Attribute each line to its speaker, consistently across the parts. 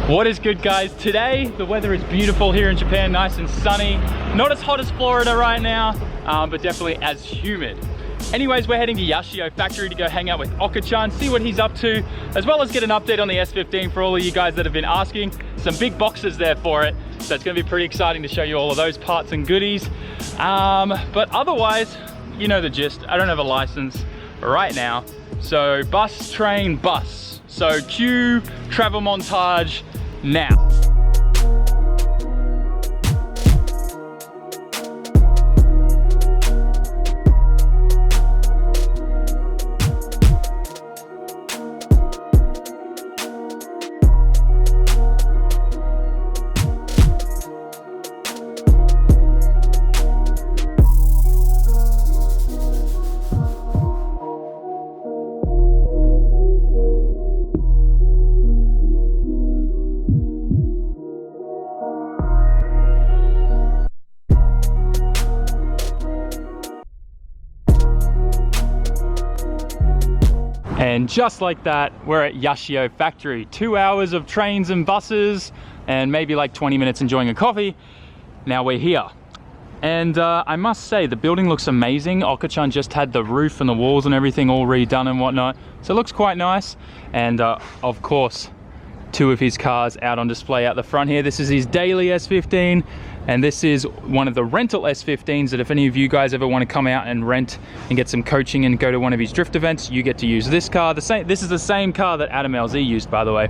Speaker 1: What is good, guys? Today the weather is beautiful here in Japan, nice and sunny. Not as hot as Florida right now, but definitely as humid. Anyways, we're heading to Yashio Factory to go hang out with Okachan, see what he's up to, as well as get an update on the S15 for all of you guys that have been asking. Some big boxes there for it, so it's going to be pretty exciting to show you all of those parts and goodies. But otherwise, you know the gist. I don't have a license right now, so bus, train, bus. So cue travel montage now. And just like that, we're at Yashio Factory. 2 hours of trains and buses, and maybe like 20 minutes enjoying a coffee. Now we're here. And I must say, the building looks amazing. Okachan just had the roof and the walls and everything all redone and whatnot. So it looks quite nice. And of course, 2 of his cars out on display out the front here. This is his daily S15. And this is one of the rental S15s that if any of you guys ever want to come out and rent and get some coaching and go to one of his drift events, you get to use this car. This is the same car that Adam LZ used, by the way.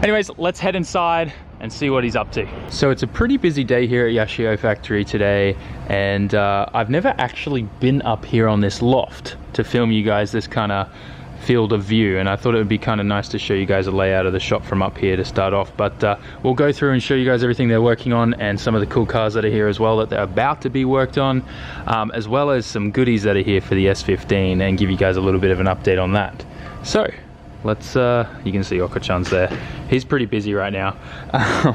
Speaker 1: Anyways, let's head inside and see what he's up to. So it's a pretty busy day here at Yashio Factory today, and I've never actually been up here on this loft to film you guys this kind of field of view, and I thought it would be kind of nice to show you guys a layout of the shop from up here to start off. But we'll go through and show you guys everything they're working on and some of the cool cars that are here as well that they're about to be worked on, as well as some goodies that are here for the S15, and give you guys a little bit of an update on that. So let's you can see Okachan's there. He's pretty busy right now,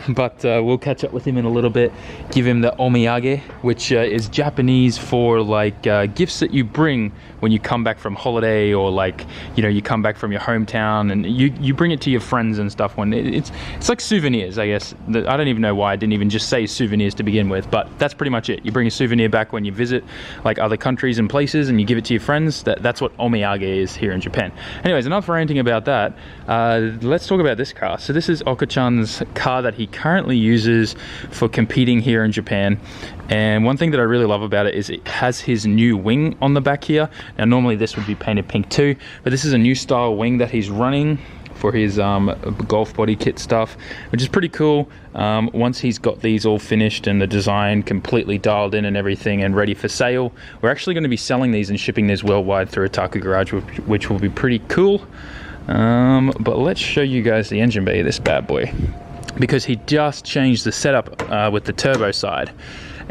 Speaker 1: but we'll catch up with him in a little bit, give him the omiyage, which is Japanese for like gifts that you bring when you come back from holiday, or like, you know, you come back from your hometown and you bring it to your friends and stuff. When it's like souvenirs, I guess. I don't even know why I didn't even just say souvenirs to begin with, but that's pretty much it. You bring a souvenir back when you visit like other countries and places, and you give it to your friends. That's what omiyage is here in Japan. Anyways, enough ranting about that. Let's talk about this car. So this is Okachan's car that he currently uses for competing here in Japan. And one thing that I really love about it is it has his new wing on the back here. Now normally this would be painted pink too, but this is a new style wing that he's running for his golf body kit stuff, which is pretty cool. Once he's got these all finished and the design completely dialed in and everything and ready for sale, we're actually going to be selling these and shipping these worldwide through Otaku Garage, which will be pretty cool. But let's show you guys the engine bay of this bad boy, because he just changed the setup with the turbo side,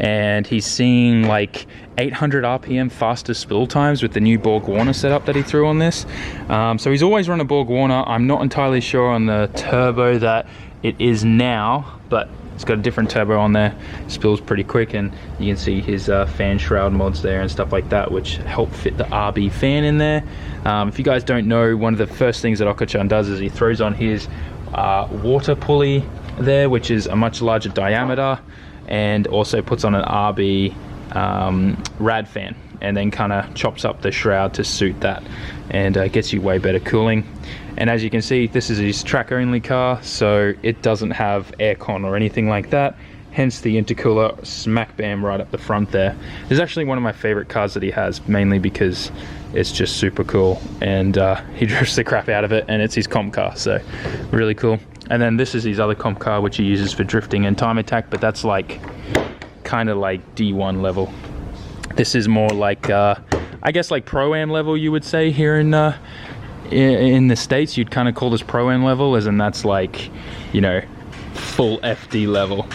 Speaker 1: and he's seeing like 800 RPM faster spill times with the new Borg Warner setup that he threw on this. So he's always run a Borg Warner. I'm not entirely sure on the turbo that it is now, but it's got a different turbo on there. Spills pretty quick, and you can see his fan shroud mods there and stuff like that, which help fit the RB fan in there. If you guys don't know, one of the first things that Okachan does is he throws on his water pulley there, which is a much larger diameter, and also puts on an RB rad fan, and then kind of chops up the shroud to suit that, and gets you way better cooling. And as you can see, this is his track only car, so it doesn't have aircon or anything like that, hence the intercooler smack bam right up the front there. This is actually one of my favorite cars that he has, mainly because it's just super cool, and he drifts the crap out of it, and it's his comp car, so really cool. And then this is his other comp car, which he uses for drifting and time attack, but that's like kind of like D1 level. This is more like I guess like Pro-Am level, you would say, here in the States. You'd kind of call this Pro-Am level, as in that's like, you know, full FD level.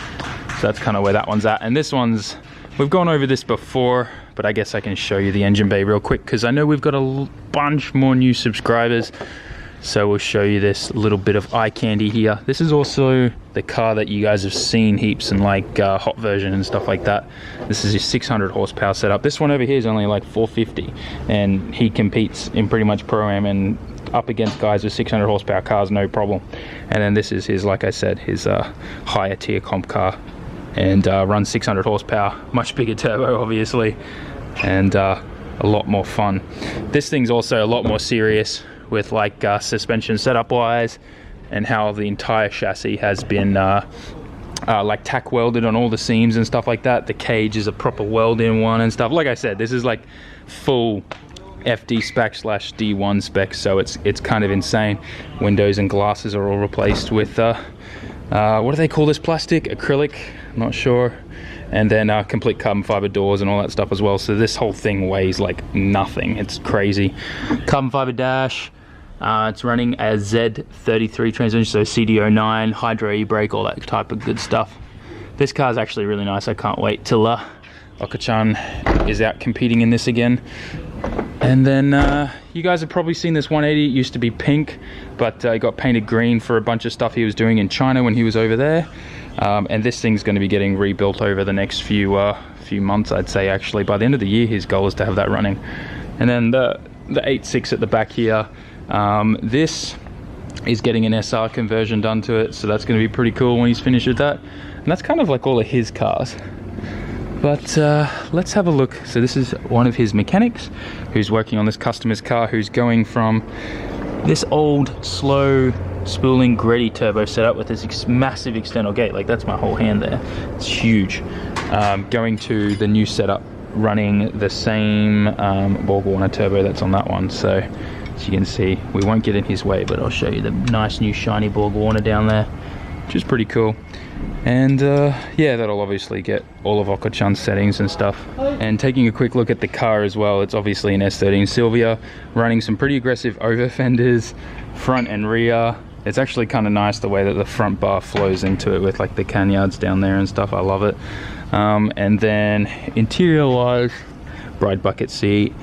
Speaker 1: So that's kind of where that one's at. And this one's, we've gone over this before, but I guess I can show you the engine bay real quick, because I know we've got a bunch more new subscribers. So we'll show you this little bit of eye candy here. This is also the car that you guys have seen heaps in like hot version and stuff like that. This is your 600 horsepower setup. This one over here is only like 450, and he competes in pretty much Pro-Am and up against guys with 600 horsepower cars, no problem. And then this is his, like I said, his higher tier comp car, and runs 600 horsepower, much bigger turbo obviously, and a lot more fun. This thing's also a lot more serious with like suspension setup wise, and how the entire chassis has been like tack welded on all the seams and stuff like that. The cage is a proper weld in one and stuff. Like I said, this is like full FD spec / D1 spec, so it's kind of insane. Windows and glasses are all replaced with what do they call this plastic? Acrylic, I'm not sure. And then complete carbon fiber doors and all that stuff as well. So this whole thing weighs like nothing. It's crazy. Carbon fiber dash. It's running a Z33 transmission, so CD09, hydro e-brake, all that type of good stuff. This car is actually really nice. I can't wait till Okachan is out competing in this again. And then you guys have probably seen this 180. It used to be pink, but it got painted green for a bunch of stuff he was doing in China when he was over there. And this thing's going to be getting rebuilt over the next few months, I'd say. Actually, by the end of the year, his goal is to have that running. And then the 8.6 at the back here. This is getting an SR conversion done to it, so that's going to be pretty cool when he's finished with that. And that's kind of like all of his cars. But let's have a look. So this is one of his mechanics who's working on this customer's car, who's going from this old slow spooling Greddy turbo setup with this massive external gate, like that's my whole hand there, it's huge, going to the new setup running the same Borg Warner turbo that's on that one. So as you can see, we won't get in his way, but I'll show you the nice new shiny Borg Warner down there, which is pretty cool. And yeah, that'll obviously get all of Okachan's settings and stuff. And taking a quick look at the car as well, it's obviously an S13 Silvia, running some pretty aggressive over fenders, front and rear. It's actually kind of nice the way that the front bar flows into it with like the canyards down there and stuff. I love it. And then interior wise, bride bucket seat,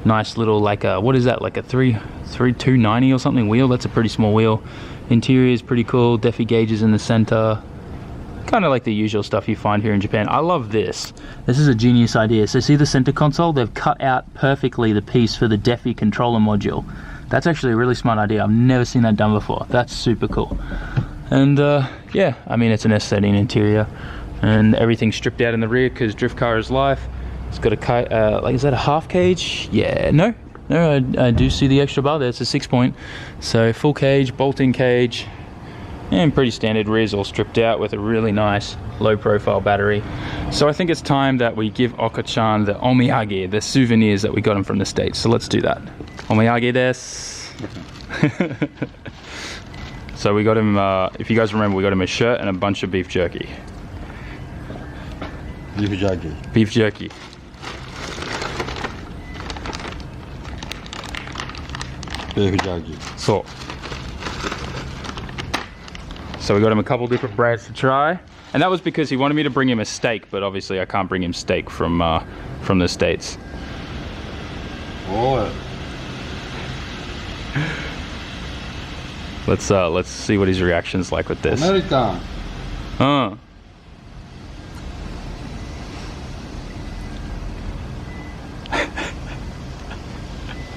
Speaker 1: nice little like a, what is that, like a 290 or something wheel. That's a pretty small wheel. Interior is pretty cool, Defi gauges in the center, kind of like the usual stuff you find here in Japan. I love this. This is a genius idea. So see the center console? They've cut out perfectly the piece for the Defi controller module. That's actually a really smart idea. I've never seen that done before. That's super cool. And yeah, I mean, it's an S13 interior, and everything's stripped out in the rear because drift car is life. It's got a like, is that a half cage? Yeah, no, I do see the extra bar there. It's a 6-point, so full cage, bolt-in cage, and pretty standard. Rear's all stripped out with a really nice low-profile battery. So I think it's time that we give Okachan the omiyage, the souvenirs that we got him from the States. So let's do that. Omiyage desu. So we got him, if you guys remember, we got him a shirt and a bunch of beef jerky.
Speaker 2: Beef jerky.
Speaker 1: Beef jerky.
Speaker 2: Beef jerky.
Speaker 1: So we got him a couple different brands to try, and that was because he wanted me to bring him a steak, but obviously I can't bring him steak from the States.
Speaker 2: Oh.
Speaker 1: Let's see what his reaction's like with this.
Speaker 2: American.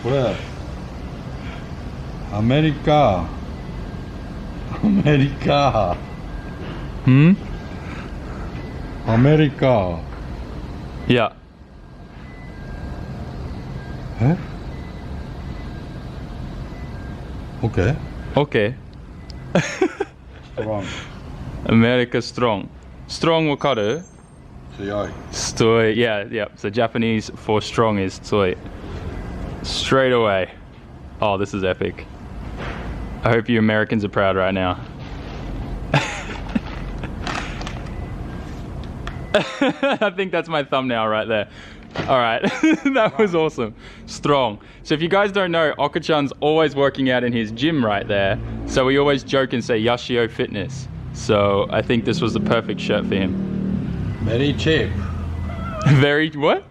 Speaker 2: Where? America. America. America.
Speaker 1: Yeah.
Speaker 2: Huh? Okay.
Speaker 1: Okay.
Speaker 2: Strong.
Speaker 1: America strong. Strong wakaru?
Speaker 2: 強い.
Speaker 1: Stoi. Yeah. So Japanese for strong is tsoi. Straight away. Oh, this is epic. I hope you Americans are proud right now. I think that's my thumbnail right there. All right, that was awesome. Strong. So if you guys don't know, Okachan's always working out in his gym right there. So we always joke and say Yashio Fitness. So I think this was the perfect shirt for him.
Speaker 2: Very cheap.
Speaker 1: Very, what?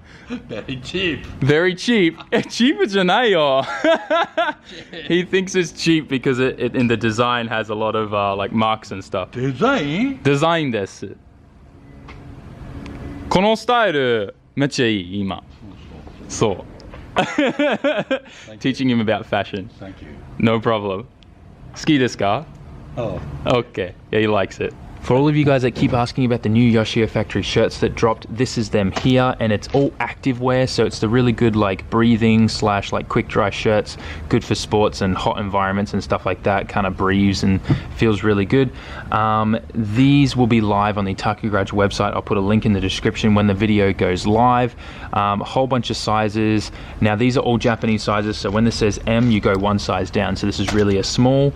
Speaker 2: Very cheap.
Speaker 1: Very cheap. Cheap じゃないよ. He thinks it's cheap because it in the design has a lot of like marks and stuff.
Speaker 2: デザイン？
Speaker 1: デザインです。このスタイルめっちゃいい今。そう。Teaching him about fashion.
Speaker 2: Thank you.
Speaker 1: No problem. 好きですか?
Speaker 2: Oh.
Speaker 1: Okay. Yeah, he likes it. For all of you guys that keep asking about the new Yoshio Factory shirts that dropped, this is them here, and it's all active wear, so it's the really good like breathing / like quick dry shirts, good for sports and hot environments and stuff like that, kind of breathes and feels really good. These will be live on the Otaku Garage website. I'll put a link in the description when the video goes live. A whole bunch of sizes. Now these are all Japanese sizes, so when this says M, you go one size down, so this is really a small.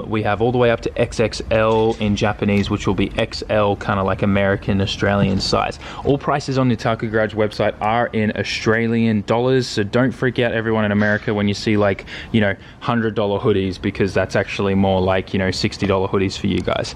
Speaker 1: We have all the way up to XXL in Japanese, which will be XL, kind of like American Australian size. All prices on the Otaku Garage website are in Australian dollars, so don't freak out everyone in America when you see like, you know, $100 hoodies, because that's actually more like, you know, $60 hoodies for you guys.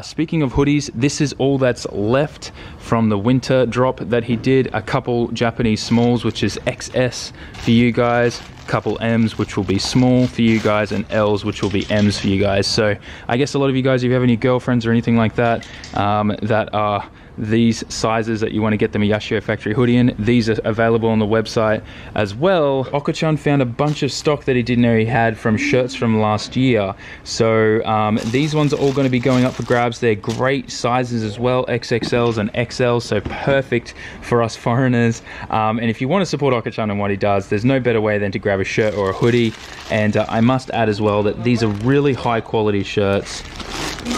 Speaker 1: Speaking of hoodies, this is all that's left from the winter drop that he did. A couple Japanese smalls, which is XS for you guys, couple M's, which will be small for you guys, and L's, which will be M's for you guys. So I guess a lot of you guys, if you have any girlfriends or anything like that, that are these sizes that you want to get them a Yashio Factory hoodie in, these are available on the website as well. Okachan found a bunch of stock that he didn't know he had from shirts from last year. So these ones are all going to be going up for grabs. They're great sizes as well, XXLs and XLs, so perfect for us foreigners. And if you want to support Okachan and what he does, there's no better way than to grab a shirt or a hoodie. And I must add as well that these are really high quality shirts,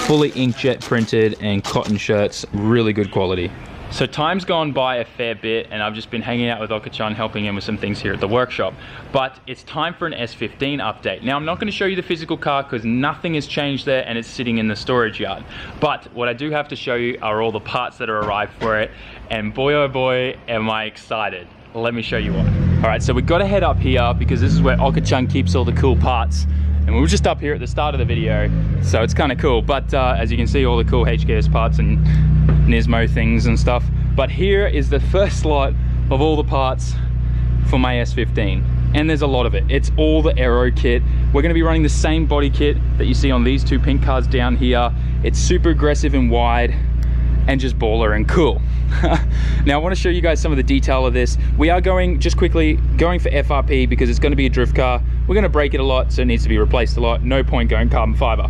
Speaker 1: fully inkjet printed and cotton shirts, really good quality. So time's gone by a fair bit, and I've just been hanging out with Okachan, helping him with some things here at the workshop. But it's time for an S15 update. Now I'm not going to show you the physical car because nothing has changed there and it's sitting in the storage yard. But what I do have to show you are all the parts that are arrived for it, and boy oh boy am I excited. Let me show you what. Alright, so we've got to head up here because this is where Okachan keeps all the cool parts. And we were just up here at the start of the video, so it's kind of cool. But as you can see, all the cool HKS parts and Nismo things and stuff. But here is the first lot of all the parts for my S15. And there's a lot of it. It's all the Aero kit. We're going to be running the same body kit that you see on these two pink cars down here. It's super aggressive and wide, and just baller and cool. Now I want to show you guys some of the detail of this. We are going, just quickly, going for FRP because it's going to be a drift car. We're going to break it a lot, so it needs to be replaced a lot. No point going carbon fiber.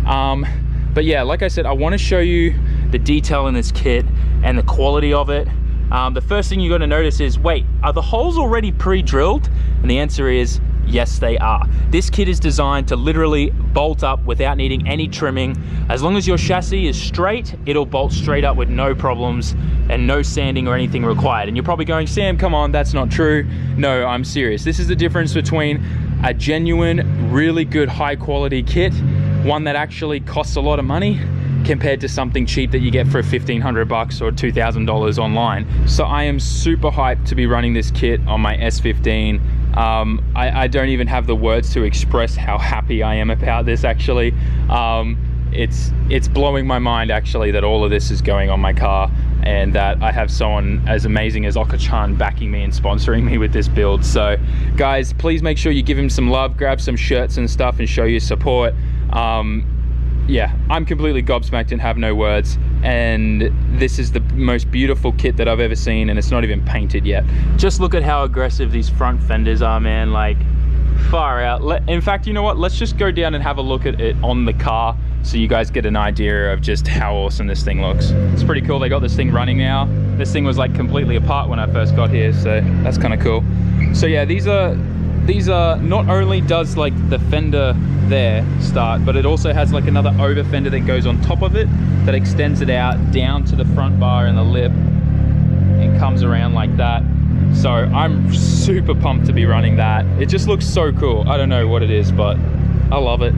Speaker 1: But yeah, like I said, I want to show you the detail in this kit and the quality of it. The first thing you're going to notice is, wait, are the holes already pre-drilled? And the answer is, yes, they are. This kit is designed to literally bolt up without needing any trimming. As long as your chassis is straight, it'll bolt straight up with no problems and no sanding or anything required. And you're probably going, Sam, come on, that's not true. No, I'm serious. This is the difference between a genuine, really good, high quality kit, one that actually costs a lot of money, compared to something cheap that you get for $1,500 or $2,000 online. So I am super hyped to be running this kit on my S15. I don't even have the words to express how happy I am about this, actually. It's blowing my mind, actually, that all of this is going on my car, and that I have someone as amazing as Okachan backing me and sponsoring me with this build. So guys, please make sure you give him some love, grab some shirts and stuff and show your support. Yeah, I'm completely gobsmacked and have no words, and this is the most beautiful kit that I've ever seen, and it's not even painted yet. Just look at how aggressive these front fenders are, man, like far out. In fact, you know what, let's just go down and have a look at it on the car so you guys get an idea of just how awesome this thing looks. It's pretty cool. They got this thing running now. This thing was like completely apart when I first got here, so that's kind of cool. So yeah, these are not only does like the fender there start, but it also has like another over fender that goes on top of it that extends it out down to the front bar and the lip and comes around like that. So I'm super pumped to be running that. It just looks so cool. I don't know what it is, but I love it.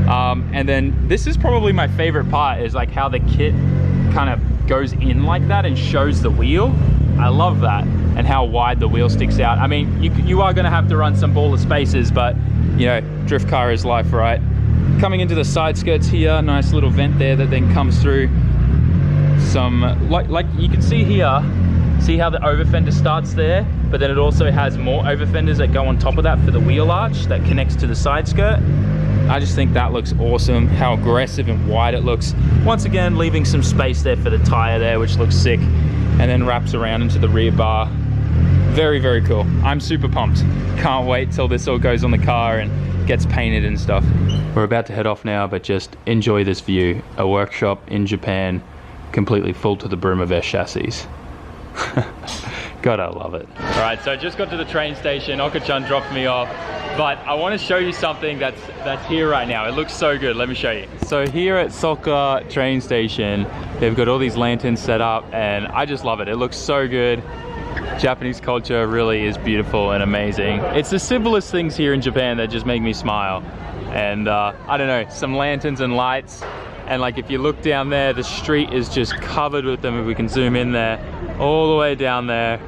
Speaker 1: And then this is probably my favorite part, is like how the kit kind of goes in like that and shows the wheel. I love that, and how wide the wheel sticks out. I mean, you are going to have to run some baller spaces, but you know, drift car is life, right? Coming into the side skirts here, nice little vent there that then comes through some, like you can see here, See how the over fender starts there, but then it also has more over fenders that go on top of that for the wheel arch that connects to the side skirt. I just think that looks awesome, how aggressive and wide it looks. Once again, leaving some space there for the tire there, which looks sick, and then wraps around into the rear bar. Very, very cool. I'm super pumped. Can't wait till this all goes on the car and gets painted and stuff. We're about to head off now, but just enjoy this view. A workshop in Japan, completely full to the brim of their chassis. God, I love it. All right, so I just got to the train station. Okachan dropped me off, but I want to show you something that's here right now. It looks so good. Let me show you. So here at Soka train station, they've got all these lanterns set up, and I just love it. It looks so good. Japanese culture really is beautiful and amazing. It's the simplest things here in Japan that just make me smile. And I don't know, some lanterns and lights. And like if you look down there, the street is just covered with them. If we can zoom in there, all the way down there.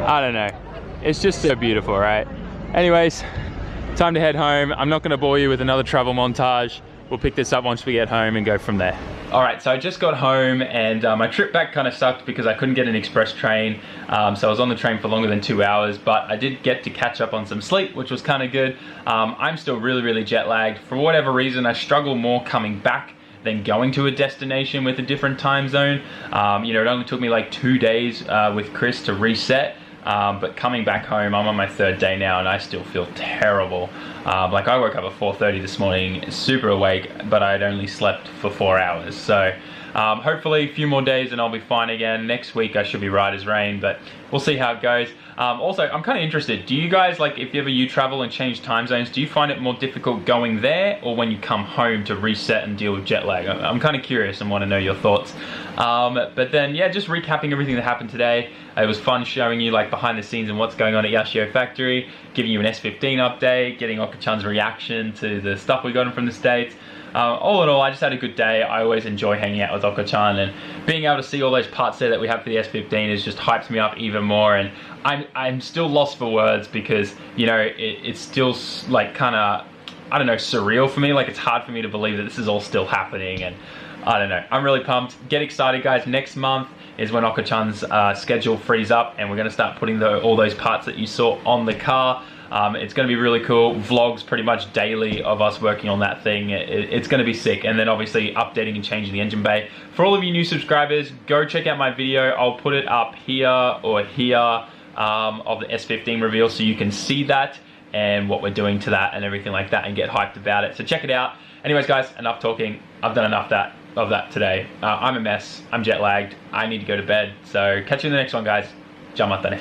Speaker 1: I don't know. It's just so beautiful, right? Anyways, time to head home. I'm not gonna bore you with another travel montage. We'll pick this up once we get home and go from there. All right, so I just got home and my trip back kind of sucked because I couldn't get an express train. So I was on the train for longer than 2 hours, but I did get to catch up on some sleep, which was kind of good. I'm still really, really jet lagged. For whatever reason, I struggle more coming back than going to a destination with a different time zone. You know, it only took me like 2 days with Chris to reset. But coming back home, I'm on my 3rd day now and I still feel terrible. Like I woke up at 4:30 this morning, super awake, but I'd only slept for 4 hours. So hopefully a few more days and I'll be fine again. Next week I should be right as rain, but we'll see how it goes. Also, I'm kind of interested, do you guys, like if ever you travel and change time zones, do you find it more difficult going there or when you come home to reset and deal with jet lag? I'm kind of curious and want to know your thoughts. But then, yeah, just recapping everything that happened today. It was fun showing you like behind the scenes and what's going on at Yashio Factory, giving you an S15 update, getting Okachan's reaction to the stuff we got in from the States. All in all, I just had a good day. I always enjoy hanging out with Okachan, and being able to see all those parts there that we have for the S15 is just hypes me up even more. And I'm still lost for words because, you know, it's still like kind of, I don't know, surreal for me. Like it's hard for me to believe that this is all still happening, and I don't know. I'm really pumped. Get excited, guys. Next month is when Okachan's schedule frees up and we're going to start putting all those parts that you saw on the car. It's going to be really cool. Vlogs pretty much daily of us working on that thing. It's going to be sick. And then obviously updating and changing the engine bay. For all of you new subscribers, go check out my video. I'll put it up here or here of the S15 reveal so you can see that and what we're doing to that and everything like that and get hyped about it. So check it out. Anyways, guys, enough talking. I've done enough of that today. I'm a mess. I'm jet lagged. I need to go to bed. So catch you in the next one, guys. Jamatane.